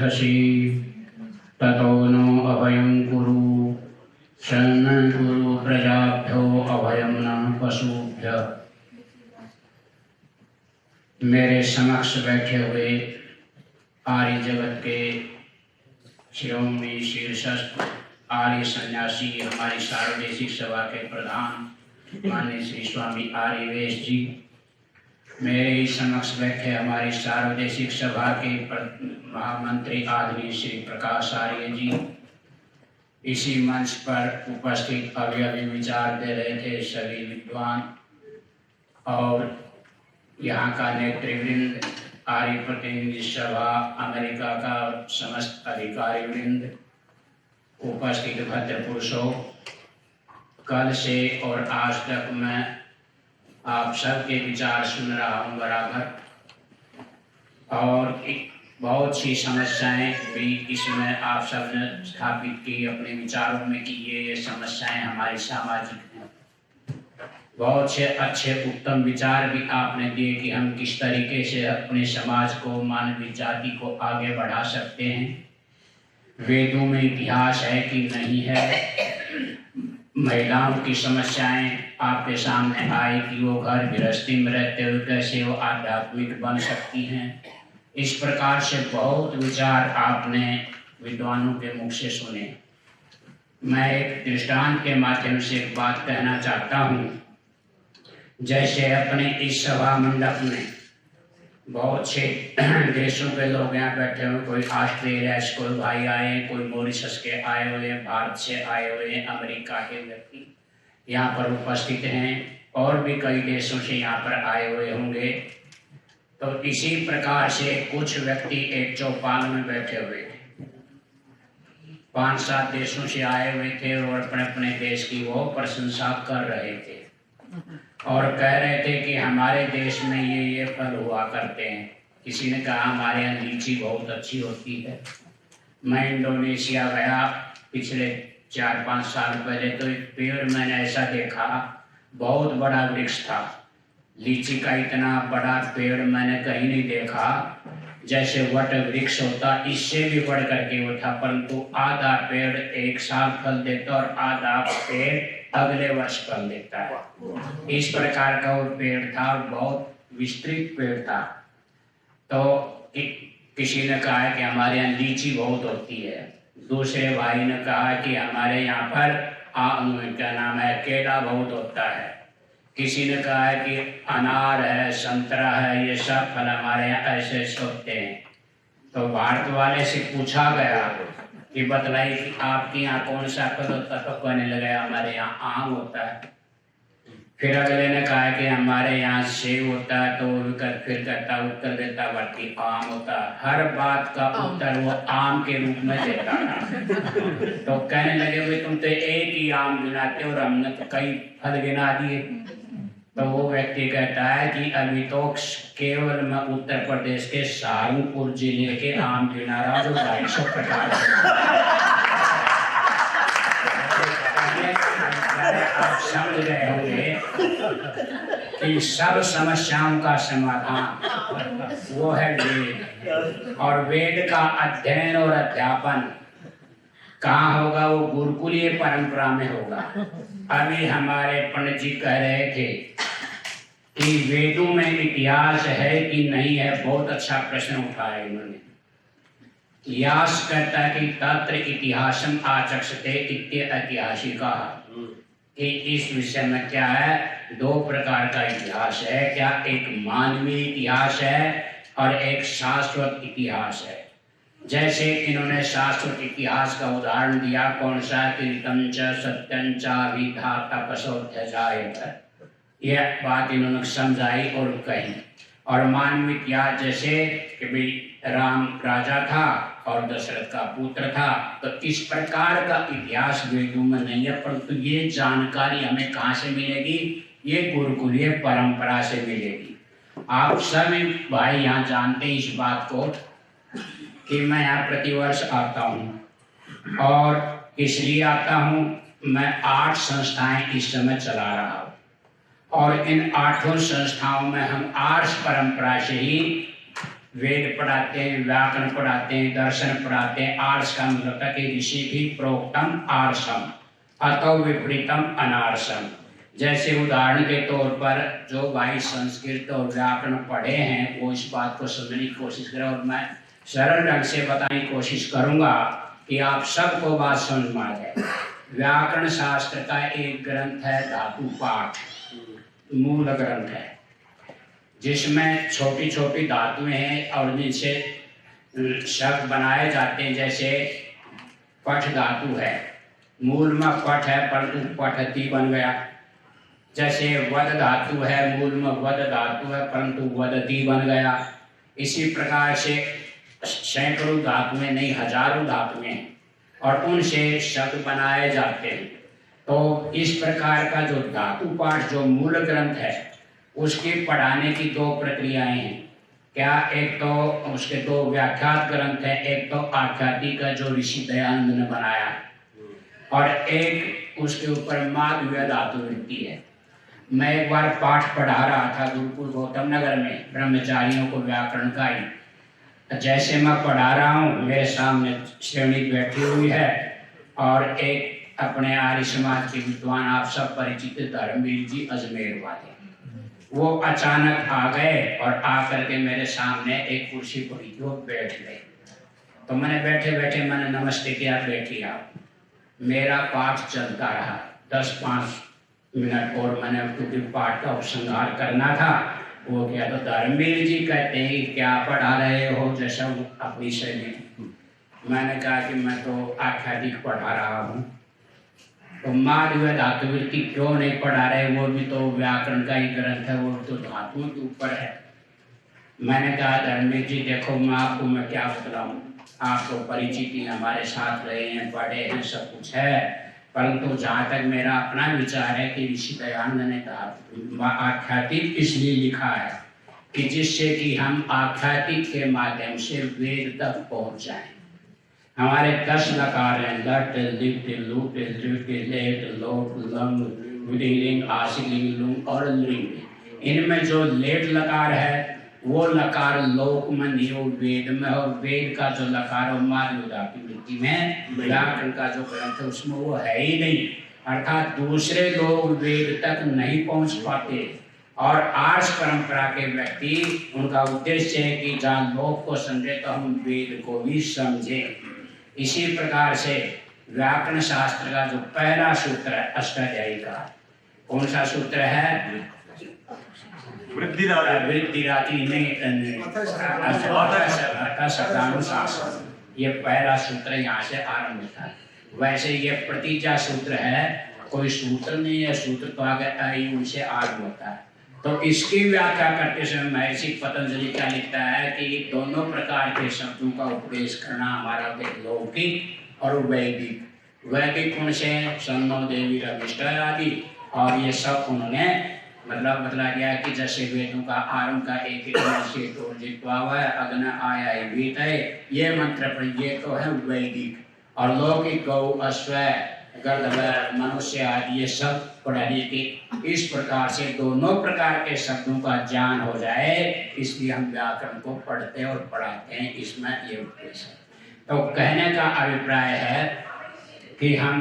ईधसि ततो नो अभयं कुरु शरणं कुरु प्रजाभ्यो अभयं न पशुभ्यः। मेरे समक्ष बैठे हुए आर्य जगत के शिरोमणि शीर्षस्थ आर्य सन्यासी, हमारी सार्वदेशिक सभा के प्रधान माननीय श्री स्वामी आर्यवेश जी, मेरे ही समक्ष बैठे हमारी सार्वदेशिक सभा के महामंत्री आदरणीय श्री प्रकाश आर्य जी, इसी मंच पर उपस्थित अभी विचार दे रहे थे सभी विद्वान और यहाँ का नेतृवृंद, आर्य प्रतिनिधि सभा, अमेरिका का समस्त अधिकारी वृंद, उपस्थित भद्र पुरुषों, कल से और आज तक मैं आप सबके विचार सुन रहा हूँ बराबर, और बहुत सी समस्याएं भी इसमें आप सब ने स्थापित की अपने विचारों में कि ये समस्याएं हमारी सामाजिक हैं। बहुत से अच्छे उत्तम विचार भी आपने दिए कि हम किस तरीके से अपने समाज को, मानवीय जाति को आगे बढ़ा सकते हैं। वेदों में इतिहास है कि नहीं है, महिलाओं की समस्याएं आपके सामने आई कि वो घर गृहस्थी में रहते हुए कैसे वो आध्यात्मिक बन सकती हैं। इस प्रकार से बहुत विचार आपने विद्वानों के मुख से सुने। मैं एक दृष्टांत के माध्यम से एक बात कहना चाहता हूँ। जैसे अपने इस सभा मंडप में बहुत से देशों के लोग यहाँ बैठे हुए, कोई ऑस्ट्रेलिया से कोई भाई आए, कोई मॉरिशस के आए हुए, भारत से आए हुए, अमेरिका के व्यक्ति यहाँ पर उपस्थित हैं, और भी कई देशों से यहाँ पर आए हुए होंगे। तो इसी प्रकार से कुछ व्यक्ति एक चौपाल में बैठे हुए थे, 5-7 देशों से आए हुए थे और अपने अपने देश की वो प्रशंसा कर रहे थे और कह रहे थे कि हमारे देश में ये फल हुआ करते हैं। किसी ने कहा हमारे यहाँ लीची बहुत अच्छी होती है। मैं इंडोनेशिया गया पिछले 4-5 साल पहले, तो एक पेड़ मैंने ऐसा देखा, बहुत बड़ा वृक्ष था। लीची का इतना बड़ा पेड़ मैंने कहीं नहीं देखा। जैसे वट वृक्ष होता, इससे भी बढ़ करके वो था, परंतु आधा पेड़ एक साल फल देता और आधा पेड़ अगले वर्ष फल देता है। इस प्रकार का वो पेड़ था, बहुत विस्तृत पेड़ था। तो किसी ने कहा कि हमारे यहाँ लीची बहुत होती है। दूसरे भाई ने कहा कि हमारे यहाँ पर क्या नाम है, केला बहुत होता है। किसी ने कहा है कि अनार है, संतरा है, ये सब फल हमारे यहाँ ऐसे ऐसे होते हैं। तो भारत वाले से पूछा गया कि बतलाइए कि आपके यहाँ कौन सा फल होता है? तो कहने लगे हमारे यहाँ आम होता है। फिर अगले ने कहा कि हमारे यहाँ सेब होता है। तो फिर कहता उत्तर देता बढ़ती आम होता है। हर बात का उत्तर वो आम के रूप में देता था। तो कहने लगे भाई तुम तो एक ही आम गिनाते हो और हमने तो कई फल गिना दिए। तो वो व्यक्ति कहता है कि अभी तो केवल मैं उत्तर प्रदेश के सहारनपुर जिले के आम गिना रहा जो 250 प्रकार आप समझ रहे होंगे कि सब समस्याओं का समाधान वो है वेद, और वेद का अध्ययन और अध्यापन कहाँ होगा? वो गुरुकुलीय परंपरा में होगा। अभी हमारे पंडित जी कह रहे थे कि वेदों में इतिहास है कि नहीं है। बहुत अच्छा प्रश्न उठाया इन्होंने। व्यास कहता है कि तत्र इतिहासम आचक्षते इत्यैतिहासिका, कि इस विषय में क्या है, 2 प्रकार का इतिहास है। क्या? एक मानवीय इतिहास है और एक शाश्वत इतिहास है। जैसे इन्होंने शाश्वत इतिहास का उदाहरण दिया, कौन सा? कृतं च सत्यं च विधातपसोऽध्यजायत। यह बात इन्होंने समझाई और कही। और मानवीय इतिहास जैसे कि भाई राम राजा था और दशरथ का पुत्र था। तो इस प्रकार का इतिहास वेदों में नहीं है, परंतु ये जानकारी हमें कहाँ से मिलेगी? ये गुरुकुलीय परंपरा से मिलेगी। आप सभी भाई यहाँ जानते हैं इस बात को कि मैं यहाँ प्रतिवर्ष आता हूँ, और इसलिए आता हूँ, मैं 8 संस्थाएं इस समय चला रहा हूँ, और इन 8 संस्थाओं में हम आर्ष परंपरा से ही वेद पढ़ाते हैं, व्याकरण पढ़ाते हैं, दर्शन पढ़ाते हैं। आर्ष का मतलब था कि ऋषि भी प्रोक्तम आर्षम अतो विपरीतम अनार्षम। जैसे उदाहरण के तौर पर जो भाई संस्कृत और व्याकरण पढ़े हैं वो इस बात को समझने की कोशिश करें, और मैं सरल ढंग से बताने की कोशिश करूंगा कि आप सबको बात समझ में आ जाए। व्याकरण शास्त्र का एक ग्रंथ है धातु पाठ, मूल ग्रंथ है, जिसमें छोटी छोटी धातुएं हैं और जिनसे शब्द बनाए जाते हैं। जैसे पठ धातु है, मूल में पठ है परंतु पठती बन गया। जैसे वद धातु है, मूल में वद धातु है परंतु वदती बन गया। इसी प्रकार से सैकड़ों धातुएं नहीं हजारों धातुएं हैं और उनसे शब्द बनाए जाते हैं। तो इस प्रकार का जो धातु पाठ जो मूल ग्रंथ है उसके पढ़ाने की दो प्रक्रियाएं हैं। क्या, एक तो उसके दो व्याख्यात ग्रंथ है, एक तो आख्याति का जो ऋषि दयानंद ने बनाया और एक उसके ऊपर माधव्य धातु वृत्ति है। मैं एक बार पाठ पढ़ा रहा था गुरुकुल गौतम नगर में ब्रह्मचारियों को व्याकरण का ही। जैसे मैं पढ़ा रहा हूँ मेरे सामने श्रेणी बैठी हुई है और एक अपने आर्य समाज के विद्वान आप सब परिचित धर्मवीर जी अजमेर वाले, वो अचानक आ गए और आकर के मेरे सामने एक कुर्सी पड़ी थी, वो बैठ गए। तो मैंने बैठे बैठे मैंने नमस्ते किया, बैठी आप। मेरा पाठ चलता रहा 10-5 मिनट और मैंने क्योंकि पाठ का उपसंहार करना था वो किया। तो धर्मवीर जी कहते हैं कि क्या पढ़ा रहे हो, जैसा अपनी शैली। मैंने कहा कि मैं तो आख्यातिक पढ़ा रहा हूँ। तो माधव्य धातु वृत्ति क्यों नहीं पढ़ा रहे, वो भी तो व्याकरण का ही ग्रंथ है, वो तो धातुओं के ऊपर है। मैंने कहा धर्मवीर जी देखो मैं क्या बतलाऊं, आप तो परिचित ही हमारे साथ रहे हैं, पढ़े हैं, सब कुछ है, परंतु जहाँ तक मेरा अपना विचार है कि ऋषि दयानंद ने आख्यातिक इसलिए लिखा है कि जिससे कि हम आख्यातिक के माध्यम से वेद तक पहुँच जाएं। हमारे 10 लकार हैं, लट लिट लुट लिट लेट लोट लंग विलिंग आशिलिंग लुंग और लिंग। इनमें जो लेट लकार है वो लकार लोक में नहीं, वो वेद में, और वेद का जो लकार है माधव्य धातु वृत्ति में, व्याकरण का जो ग्रंथ है उसमें वो है ही नहीं। अर्थात दूसरे लोग वेद तक नहीं पहुंच पाते और आर्ष परंपरा के व्यक्ति, उनका उद्देश्य है कि जहाँ लोक को समझे तो हम वेद को भी समझे। इसी प्रकार से व्याकरण शास्त्र का जो पहला सूत्र है अष्टाध्यायी का, कौन सा सूत्र है? वृद्धिराति ये पहला सूत्र यहाँ से आरंभ होता है। वैसे ये प्रतिज्ञा सूत्र है, कोई सूत्र नहीं है, सूत्र तो आगे उनसे आरंभ होता है। तो इसकी व्याख्या करते समय महर्षि पतंजलि क्या लिखता है कि दोनों प्रकार के शब्दों का उपदेश करना हमारा लौकिक और वैदिक। वैदिक गुण से सन्नो देवी रविष्ट आदि, और ये सब उन्होंने मतलब बतला गया कि जैसे वेदों का आरंभ का एक अग्न आया बीत है, ये मंत्र पर ये तो है वैदिक, और लौकिक गौ अश्व गर्दभ मनुष्य आदि ये सब पढ़ाने की। इस प्रकार से दोनों प्रकार के शब्दों का ज्ञान हो जाए, इसलिए हम व्याकरण को पढ़ते और पढ़ाते हैं, इसमें ये उद्देश्य है। तो कहने का अभिप्राय है कि हम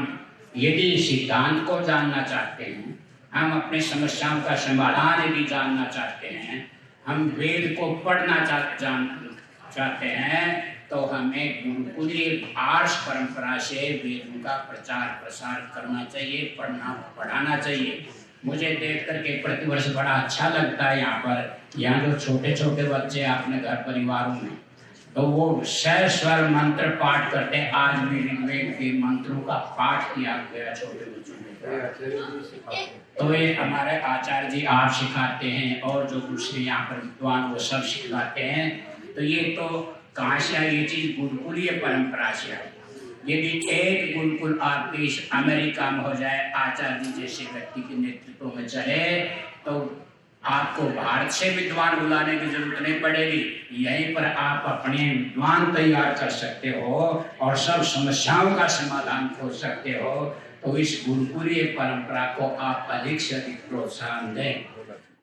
यदि सिद्धांत को जानना चाहते हैं, हम अपनी समस्याओं का समाधान यदि जानना चाहते हैं, हम वेद को पढ़ना चाहते हैं, तो हमें गुरुकुलीय आर्ष परंपरा से वेदों का प्रचार प्रसार करना चाहिए, पढ़ाना चाहिए। मुझे देख करके प्रतिवर्ष बड़ा अच्छा लगता है यहाँ जो छोटे छोटे बच्चे अपने घर परिवारों में, तो वो स्वर मंत्र पाठ करते हैं। आज भी ऋग्वेद के मंत्रों का पाठ किया गया छोटे बच्चों में, तो ये हमारे आचार्य जी आप सिखाते हैं और जो दूसरे यहाँ पर विद्वान वो सब सिखाते हैं। तो ये तो कहाँ से आई ये चीज? गुरुकुलीय परंपरा से आई। यदि एक गुरुकुल आपके इस अमेरिका में हो जाए, आचार्य जी जैसे व्यक्ति के नेतृत्व में चले, तो आपको भारत से विद्वान बुलाने की जरूरत नहीं पड़ेगी। यहीं पर आप अपने विद्वान तैयार कर सकते हो और सब समस्याओं का समाधान खोज सकते हो। तो इस गुरुकुलीय परंपरा को आप अधिक से अधिक प्रोत्साहन दें।